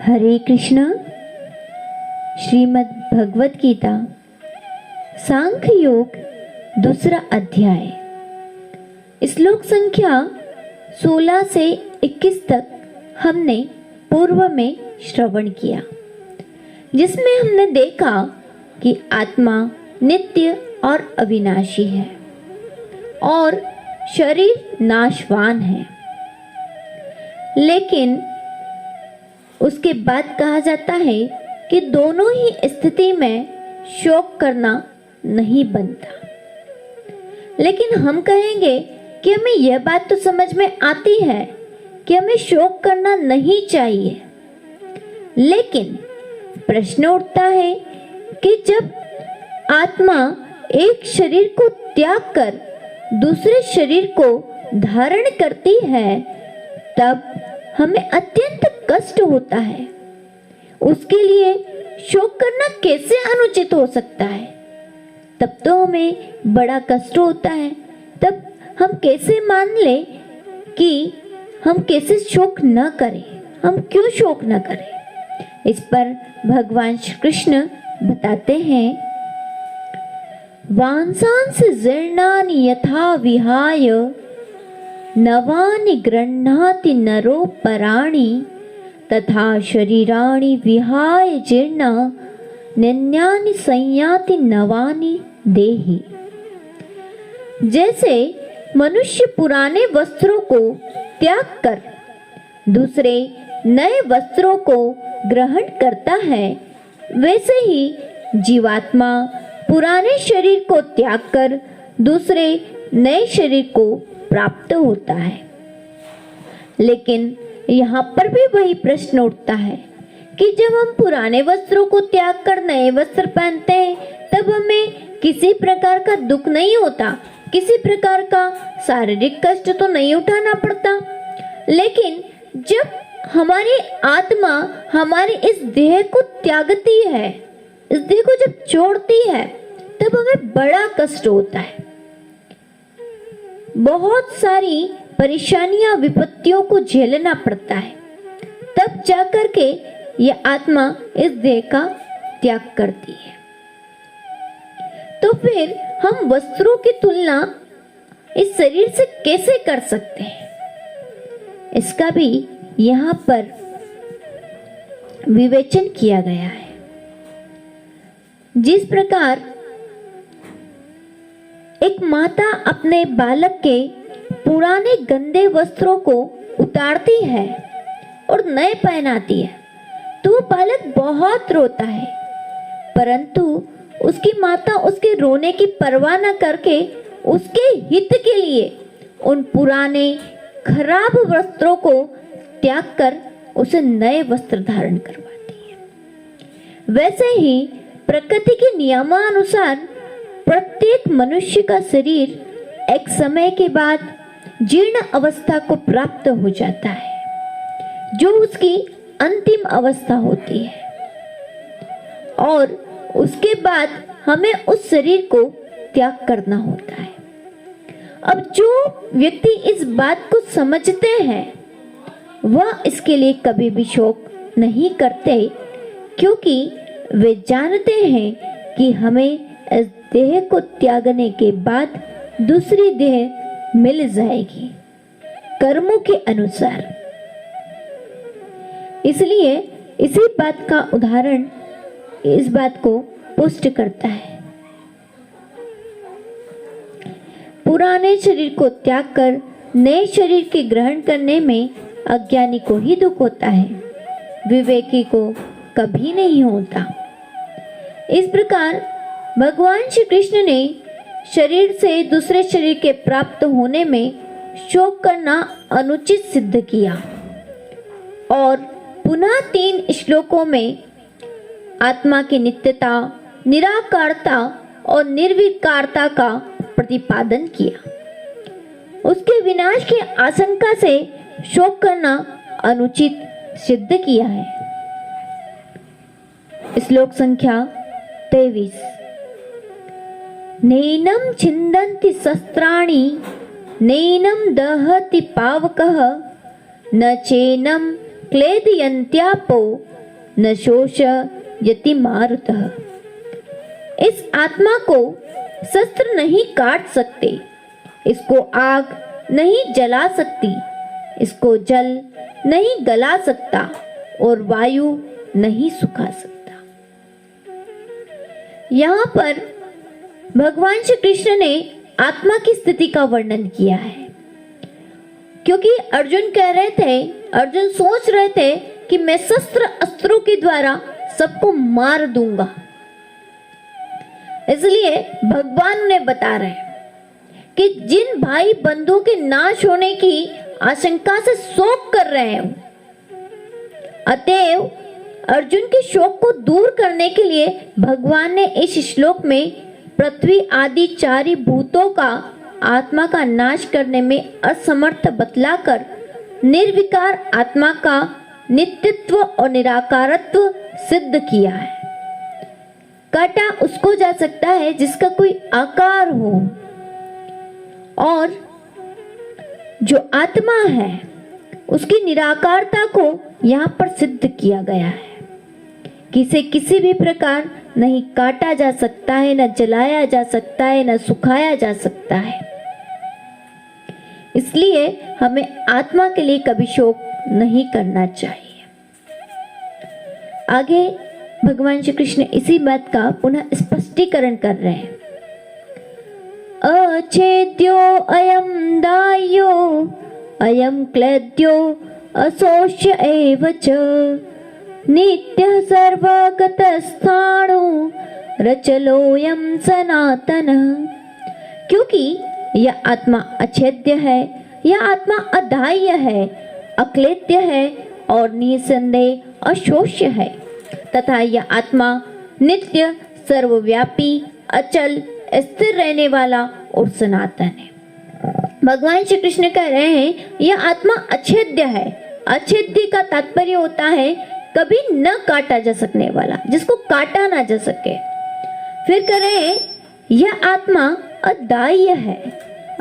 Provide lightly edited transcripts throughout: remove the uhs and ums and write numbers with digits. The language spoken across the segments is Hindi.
हरे कृष्णा। श्रीमद् भगवत गीता सांख्य योग दूसरा अध्याय श्लोक संख्या 16 से 21 तक हमने पूर्व में श्रवण किया, जिसमें हमने देखा कि आत्मा नित्य और अविनाशी है और शरीर नाशवान है। लेकिन उसके बाद कहा जाता है कि दोनों ही स्थिति में शोक करना नहीं बनता। लेकिन हम कहेंगे कि हमें यह बात तो समझ में आती है कि हमें शोक करना नहीं चाहिए। लेकिन प्रश्न उठता है कि जब आत्मा एक शरीर को त्याग कर दूसरे शरीर को धारण करती है, तब हमें अत्यंत कष्ट होता है। उसके लिए शोक करना कैसे अनुचित हो सकता है? तब तो हमें बड़ा कष्ट होता है। तब हम कैसे मान ले कि हम कैसे शोक न करें, हम क्यों शोक न करें? इस पर भगवान श्री कृष्ण बताते हैं, वांसांस जीर्णानि यथा विहाय नवानि गृह्णाति नरो पराणि तथा शरीराणि विहाय जीर्णा नन्यानि संयाति नवानि देहि। जैसे मनुष्य पुराने वस्त्रों को त्याग कर दूसरे नए वस्त्रों को ग्रहण करता है, वैसे ही जीवात्मा पुराने शरीर को त्याग कर दूसरे नए शरीर को प्राप्त होता है। लेकिन यहाँ पर भी वही प्रश्न उठता है कि जब हम पुराने वस्त्रों को त्याग कर नए वस्त्र पहनते हैं, तब हमें किसी प्रकार का दुख नहीं होता, किसी प्रकार का शारीरिक कष्ट तो नहीं उठाना पड़ता। लेकिन जब हमारी आत्मा हमारे इस देह को त्यागती है, इस देह को जब छोड़ती है, तब हमें बड़ा कष्ट होता है। बहुत सारी परेशानियां, विपत्तियों को झेलना पड़ता है। तब जाकर के यह आत्मा इस देह का त्याग करती है। तो फिर हम वस्त्रों की तुलना इस शरीर से कैसे कर सकते हैं? इसका भी यहाँ पर विवेचन किया गया है। जिस प्रकार एक माता अपने बालक के पुराने गंदे वस्त्रों को उतारती है और नए पहनाती है, तो वो बालक बहुत रोता है, परंतु उसकी माता उसके रोने की परवाह न करके उसके हित के लिए उन पुराने खराब वस्त्रों को त्याग कर उसे नए वस्त्र धारण करवाती है। वैसे ही प्रकृति के नियमानुसार प्रत्येक मनुष्य का शरीर एक समय के बाद जीर्ण अवस्था को प्राप्त हो जाता है, जो उसकी अंतिम अवस्था होती है, और उसके बाद हमें उस शरीर को त्याग करना होता है। अब जो व्यक्ति इस बात को समझते हैं, वह इसके लिए कभी भी शोक नहीं करते, क्योंकि वे जानते हैं कि हमें इस देह को त्यागने के बाद दूसरी देह मिल जाएगी कर्मों के अनुसार। इसलिए इसी बात का उदाहरण इस बात को पुष्ट करता है। पुराने शरीर को त्याग कर नए शरीर के ग्रहण करने में अज्ञानी को ही दुख होता है, विवेकी को कभी नहीं होता। इस प्रकार भगवान श्री कृष्ण ने शरीर से दूसरे शरीर के प्राप्त होने में शोक करना अनुचित सिद्ध किया, और पुनः 3 श्लोकों में आत्मा की नित्यता, निराकारता और निर्विकारता का प्रतिपादन किया। उसके विनाश की आशंका से शोक करना अनुचित सिद्ध किया है। श्लोक संख्या 23, नैनं छिन्दन्ति शस्त्राणि नैनं दहति पावकः न चैनं क्लेदयन्त्यापो न शोषयति मारुतः। इस आत्मा को शस्त्र नहीं काट सकते, इसको आग नहीं जला सकती, इसको जल नहीं गला सकता और वायु नहीं सुखा सकता। यहाँ पर भगवान श्री कृष्ण ने आत्मा की स्थिति का वर्णन किया है, क्योंकि अर्जुन कह रहे थे, अर्जुन सोच रहे थे कि मैं शस्त्र अस्त्रों के द्वारा सबको मार दूंगा। इसलिए भगवान उन्हें बता रहे हैं कि जिन भाई बंधुओं के नाश होने की आशंका से शोक कर रहे हो, अतएव अर्जुन के शोक को दूर करने के लिए भगवान ने इस श्लोक में पृथ्वी आदि चारि भूतों का आत्मा का नाश करने में असमर्थ बतलाकर निर्विकार आत्मा का नित्यत्व और निराकारत्व सिद्ध किया है। काटा उसको जा सकता है जिसका कोई आकार हो, और जो आत्मा है उसकी निराकारता को यहाँ पर सिद्ध किया गया है कि इसे किसी भी प्रकार नहीं काटा जा सकता है, न जलाया जा सकता है, न सुखाया जा सकता है। इसलिए हमें आत्मा के लिए कभी शोक नहीं करना चाहिए। आगे भगवान श्री कृष्ण इसी बात का पुनः स्पष्टीकरण कर रहे हैं। अछेद्यो अयम दायो अयम क्लेद्यो अशोष्य एव च नित्यः सर्वगतस्थाणु रचलोऽयं सनातनः। क्योंकि यह आत्मा अछेद्य है, यह आत्मा अदाह्य है, अक्लेद्य है और निसंदेह अशोष्य है, तथा यह आत्मा नित्य, सर्वव्यापी, अचल, स्थिर रहने वाला और सनातन है। भगवान श्री कृष्ण कह रहे हैं यह आत्मा अछेद्य है। अछेद्य का तात्पर्य होता है कभी न काटा जा सकने वाला, जिसको काटा ना जा सके। फिर कह रहे हैं यह आत्मा अदाह्य है।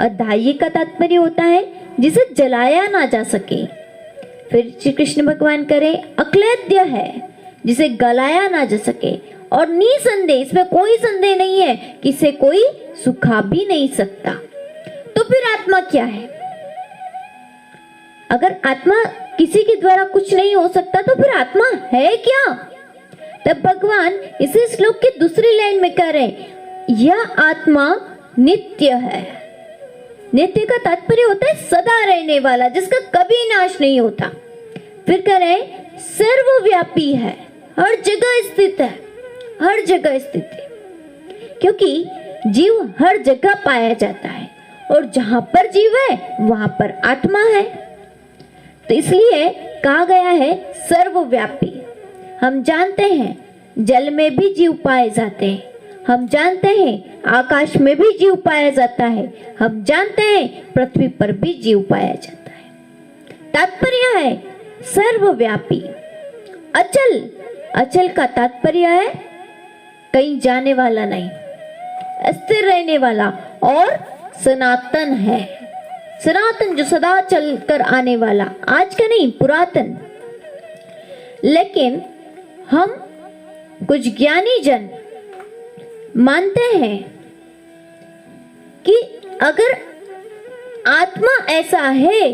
अदाह्य का तात्पर्य होता है जिसे जलाया ना जा सके। फिर श्री कृष्ण भगवान करे अक्लेद्य है, जिसे गलाया ना जा सके, और निसंदेह, इसमें कोई संदेह नहीं है कि इसे कोई सुखा भी नहीं सकता। तो फिर आत्मा क्या है? अगर आत्मा किसी के द्वारा कुछ नहीं हो सकता तो फिर आत्मा है क्या? तब भगवान इसी श्लोक के दूसरी लाइन में कह रहे हैं यह आत्मा नित्य है। नित्य का तात्पर्य होता है सदा रहने वाला, जिसका कभी नाश नहीं होता। फिर कह रहे हैं सर्वव्यापी है, हर जगह स्थित है, हर जगह स्थित है, क्योंकि जीव हर जगह पाया जाता है और जहां पर जीव है वहां पर आत्मा है। तो इसलिए कहा गया है सर्वव्यापी। हम जानते हैं जल में भी जीव पाए जाते हैं, हम जानते हैं आकाश में भी जीव पाया जाता है, हम जानते हैं पृथ्वी पर भी जीव पाया जाता है। तात्पर्य है सर्वव्यापी। अचल, अचल का तात्पर्य है कहीं जाने वाला नहीं, स्थिर रहने वाला, और सनातन है। सनातन जो सदा चल कर आने वाला, आज का नहीं, पुरातन। लेकिन हम कुछ ज्ञानी जन मानते हैं कि अगर आत्मा ऐसा है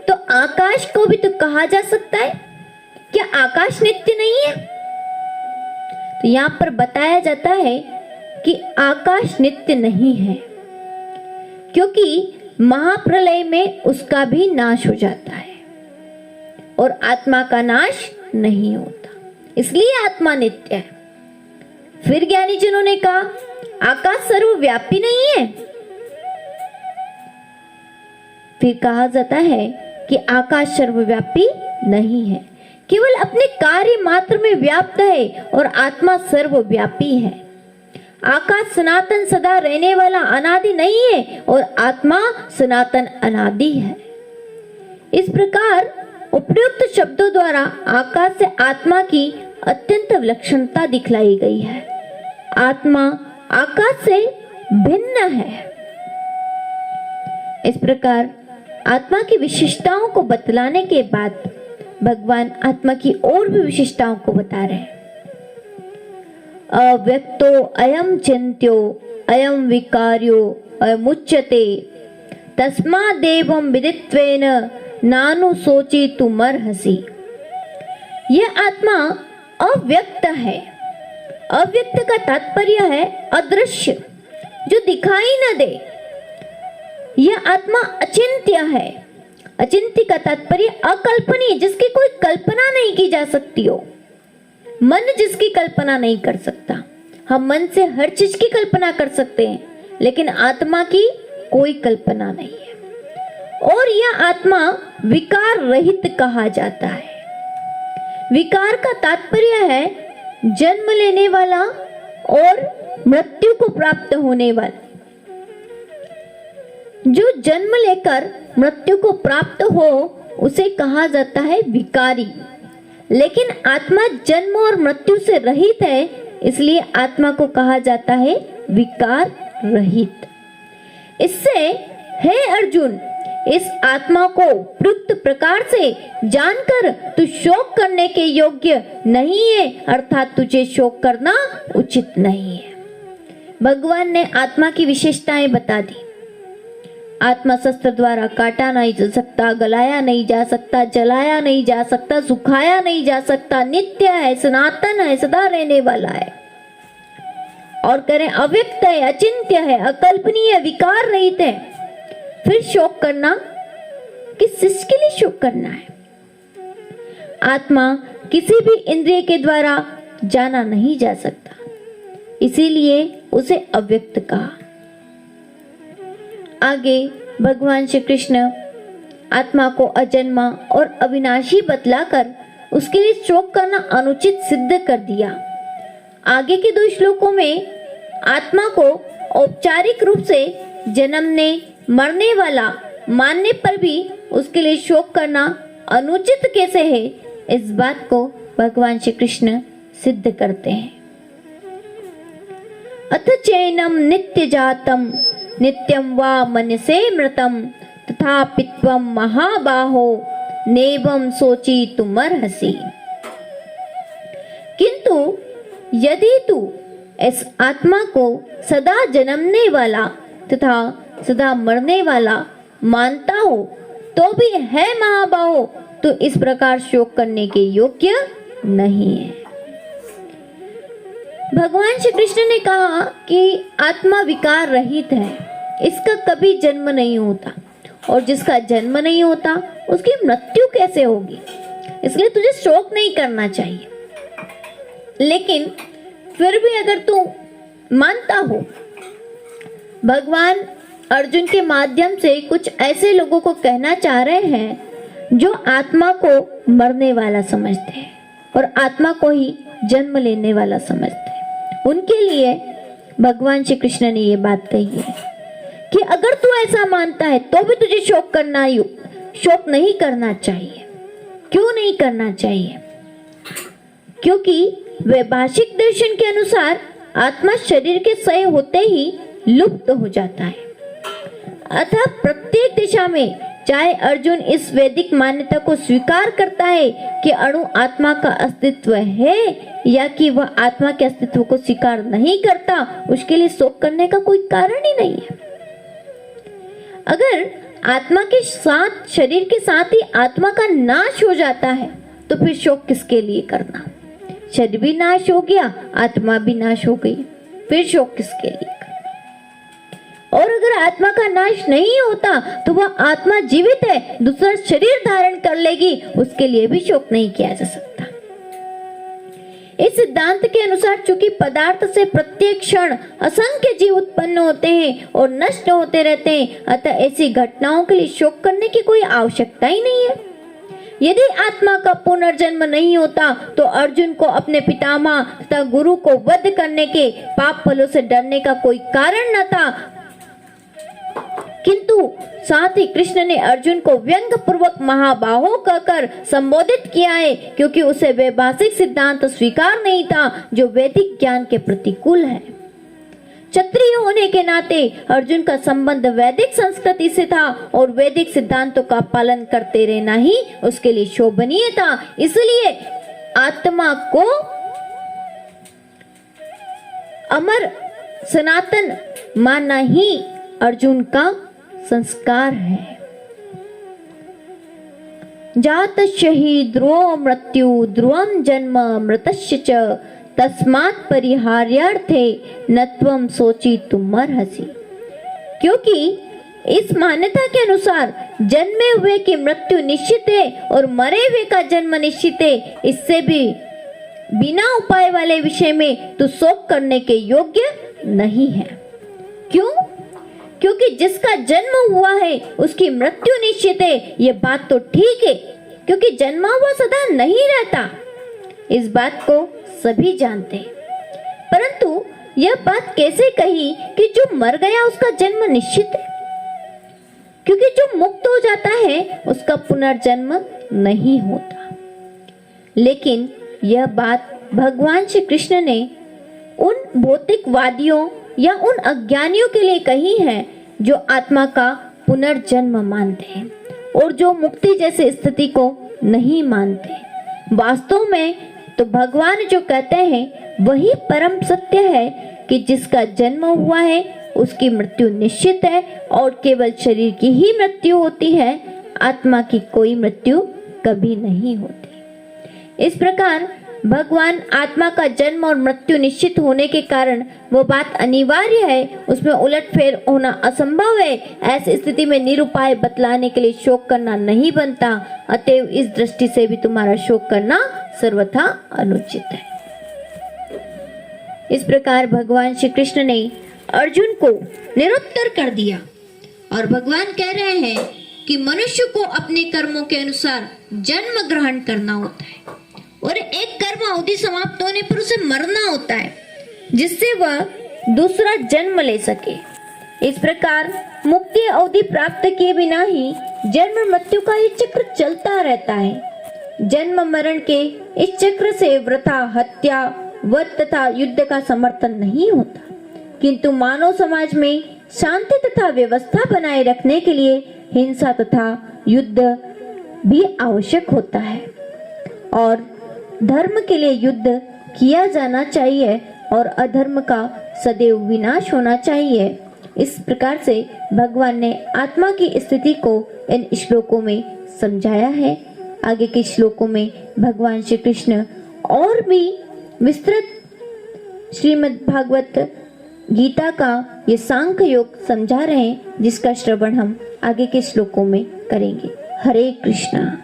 तो आकाश को भी तो कहा जा सकता है। क्या आकाश नित्य नहीं है? तो यहां पर बताया जाता है कि आकाश नित्य नहीं है, क्योंकि महाप्रलय में उसका भी नाश हो जाता है और आत्मा का नाश नहीं होता, इसलिए आत्मा नित्य है। फिर ज्ञानी जनों ने कहा आकाश सर्वव्यापी नहीं है। फिर कहा जाता है कि आकाश सर्वव्यापी नहीं है, केवल अपने कार्य मात्र में व्याप्त है, और आत्मा सर्वव्यापी है। आकाश सनातन सदा रहने वाला अनादि नहीं है और आत्मा सनातन अनादि है। इस प्रकार उपयुक्त शब्दों द्वारा आकाश से आत्मा की अत्यंत विलक्षणता दिखलाई गई है। आत्मा आकाश से भिन्न है। इस प्रकार आत्मा की विशेषताओं को बतलाने के बाद भगवान आत्मा की और भी विशेषताओं को बता रहे हैं। अव्यक्तो अयम चिंत्यो अयम विकार्यो अयमुच्यते तस्मादेवं विदित्वेन नानु सोचितुमर्हसि। यह आत्मा अव्यक्त है। अव्यक्त का तात्पर्य है अदृश्य, जो दिखाई न दे। यह आत्मा अचिंत्य है। अचिंत्य का तात्पर्य अकल्पनीय, जिसकी कोई कल्पना नहीं की जा सकती हो। मन जिसकी कल्पना नहीं कर सकता। हम मन से हर चीज की कल्पना कर सकते हैं, लेकिन आत्मा की कोई कल्पना नहीं है। और यह आत्मा विकार रहित कहा जाता है। विकार का तात्पर्य है जन्म लेने वाला और मृत्यु को प्राप्त होने वाला। जो जन्म लेकर मृत्यु को प्राप्त हो उसे कहा जाता है विकारी। लेकिन आत्मा जन्म और मृत्यु से रहित है, इसलिए आत्मा को कहा जाता है विकार रहित। इससे हे अर्जुन, इस आत्मा को उपयुक्त प्रकार से जानकर तू शोक करने के योग्य नहीं है, अर्थात तुझे शोक करना उचित नहीं है। भगवान ने आत्मा की विशेषताएं बता दी। आत्मा शस्त्र द्वारा काटा नहीं जा सकता, गलाया नहीं जा सकता, जलाया नहीं जा सकता, सुखाया नहीं जा सकता, नित्य है, सनातन है, सदा रहने वाला है। और करें अव्यक्त है, अचिंत्य है, अकल्पनीय, विकार रहित है। फिर शोक करना, किस चीज के लिए शोक करना है? आत्मा किसी भी इंद्रिय के द्वारा जाना नहीं जा सकता, इसीलिए उसे अव्यक्त कहा। आगे भगवान श्री कृष्ण आत्मा को अजन्मा और अविनाशी बतलाकर उसके लिए शोक करना अनुचित सिद्ध कर दिया। आगे के 2 श्लोकों में आत्मा को औपचारिक रूप से जन्मने मरने वाला मानने पर भी उसके लिए शोक करना अनुचित कैसे है, इस बात को भगवान श्री कृष्ण सिद्ध करते हैं। अथ चैनम नित्य जातम नित्यं वा मनसे मृतम तथापि त्वं महाबाहो नेवं सोचितुमर्हसि। किंतु यदि तू इस आत्मा को सदा जन्मने वाला तथा सदा मरने वाला मानता हो तो भी है महाबाहो, तो इस प्रकार शोक करने के योग्य नहीं है। भगवान श्री कृष्ण ने कहा कि आत्मा विकार रहित है, इसका कभी जन्म नहीं होता, और जिसका जन्म नहीं होता उसकी मृत्यु कैसे होगी, इसलिए तुझे शोक नहीं करना चाहिए। लेकिन फिर भी अगर तू मानता हो, भगवान अर्जुन के माध्यम से कुछ ऐसे लोगों को कहना चाह रहे हैं जो आत्मा को मरने वाला समझते हैं और आत्मा को ही जन्म लेने वाला समझते हैं, उनके लिए भगवान श्री कृष्ण ने ये बात कही है कि अगर तू ऐसा मानता है तो भी तुझे शोक नहीं करना चाहिए। क्यों नहीं करना चाहिए? क्योंकि वैभाषिक दर्शन के अनुसार आत्मा शरीर के क्षय होते ही लुप्त हो जाता है। अतः प्रत्येक दिशा में, चाहे अर्जुन इस वैदिक मान्यता को स्वीकार करता है कि अणु आत्मा का अस्तित्व है या कि वह आत्मा के अस्तित्व को स्वीकार नहीं करता, उसके लिए शोक करने का कोई कारण ही नहीं है। अगर आत्मा के साथ, शरीर के साथ ही आत्मा का नाश हो जाता है तो फिर शोक किसके लिए करना? शरीर भी नाश हो गया, आत्मा भी नाश हो गई, फिर शोक किसके लिए करना? और अगर आत्मा का नाश नहीं होता तो वह आत्मा जीवित है, दूसरा शरीर धारण कर लेगी, उसके लिए भी शोक नहीं किया जा सकता। इस सिद्धांत के अनुसार चूंकि पदार्थ से प्रत्येक क्षण असंख्य जीव उत्पन्न होते हैं और नष्ट होते रहते हैं, अतः ऐसी घटनाओं के लिए शोक करने की कोई आवश्यकता ही नहीं है। यदि आत्मा का पुनर्जन्म नहीं होता तो अर्जुन को अपने पितामह तथा गुरु को वध करने के पाप फलों से डरने का कोई कारण न था, किंतु साथ ही कृष्ण ने अर्जुन को व्यंग पूर्वक महाबाहो कहकर संबोधित किया है, क्योंकि उसे वैभाषिक सिद्धांत स्वीकार नहीं था जो वैदिक ज्ञान के प्रतिकूल है। क्षत्रिय होने के नाते अर्जुन का संबंध वैदिक संस्कृति से था और वैदिक सिद्धांतों का पालन करते रहना ही उसके लिए शोभनीय था। इसलिए आत्मा को अमर सनातन मानना ही अर्जुन का संस्कार है। जातस्य हि ध्रुवो मृत्यु ध्रुवं जन्म मृतस्य च तस्मात् परिहार्यार्थे न त्वं शोचितुमर्हसि। क्योंकि इस मान्यता के अनुसार जन्मे हुए की मृत्यु निश्चित है और मरे हुए का जन्म निश्चित है। इससे भी बिना उपाय वाले विषय में तू शोक करने के योग्य नहीं है। क्यों? क्योंकि जिसका जन्म हुआ है उसकी मृत्यु निश्चित है। ये बात तो ठीक है, क्योंकि जन्मा हुआ सदा नहीं रहता, इस बात को सभी जानते हैं। परंतु यह बात कैसे कही कि जो मर गया उसका जन्म निश्चित है? क्योंकि जो मुक्त हो जाता है उसका पुनर्जन्म नहीं होता। लेकिन यह बात भगवान श्री कृष्ण ने उन भौतिकवादियों या उन अज्ञानियों के लिए कही है जो आत्मा का पुनर्जन्म मानते हैं और जो मुक्ति जैसी स्थिति को नहीं मानते। वास्तव में तो भगवान जो कहते हैं वही परम सत्य है कि जिसका जन्म हुआ है उसकी मृत्यु निश्चित है और केवल शरीर की ही मृत्यु होती है, आत्मा की कोई मृत्यु कभी नहीं होती। इस प्रकार भगवान आत्मा का जन्म और मृत्यु निश्चित होने के कारण वो बात अनिवार्य है, उसमें उलटफेर होना असंभव है। ऐसी स्थिति में निरुपाय बतलाने के लिए शोक करना नहीं बनता। अतएव इस दृष्टि से भी तुम्हारा शोक करना सर्वथा अनुचित है। इस प्रकार भगवान श्री कृष्ण ने अर्जुन को निरुत्तर कर दिया और भगवान कह रहे हैं कि मनुष्य को अपने कर्मों के अनुसार जन्म ग्रहण करना होता है और एक कर्म अवधि समाप्त होने पर उसे मरना होता है, जिससे वह दूसरा जन्म ले सके। इस प्रकार मुक्ति अवधि प्राप्त किए बिना ही जन्म मृत्यु का ये चक्र चलता रहता है। जन्म मरण के इस चक्र से वृथा हत्या वध तथा युद्ध का समर्थन नहीं होता, किंतु मानव समाज में शांति तथा व्यवस्था बनाए रखने के लिए हिंसा तथा युद्ध भी आवश्यक होता है और धर्म के लिए युद्ध किया जाना चाहिए और अधर्म का सदैव विनाश होना चाहिए। इस प्रकार से भगवान ने आत्मा की स्थिति को इन श्लोकों में समझाया है। आगे के श्लोकों में भगवान श्री कृष्ण और भी विस्तृत श्रीमद् भागवत गीता का ये सांख्य योग समझा रहे हैं, जिसका श्रवण हम आगे के श्लोकों में करेंगे। हरे कृष्णा।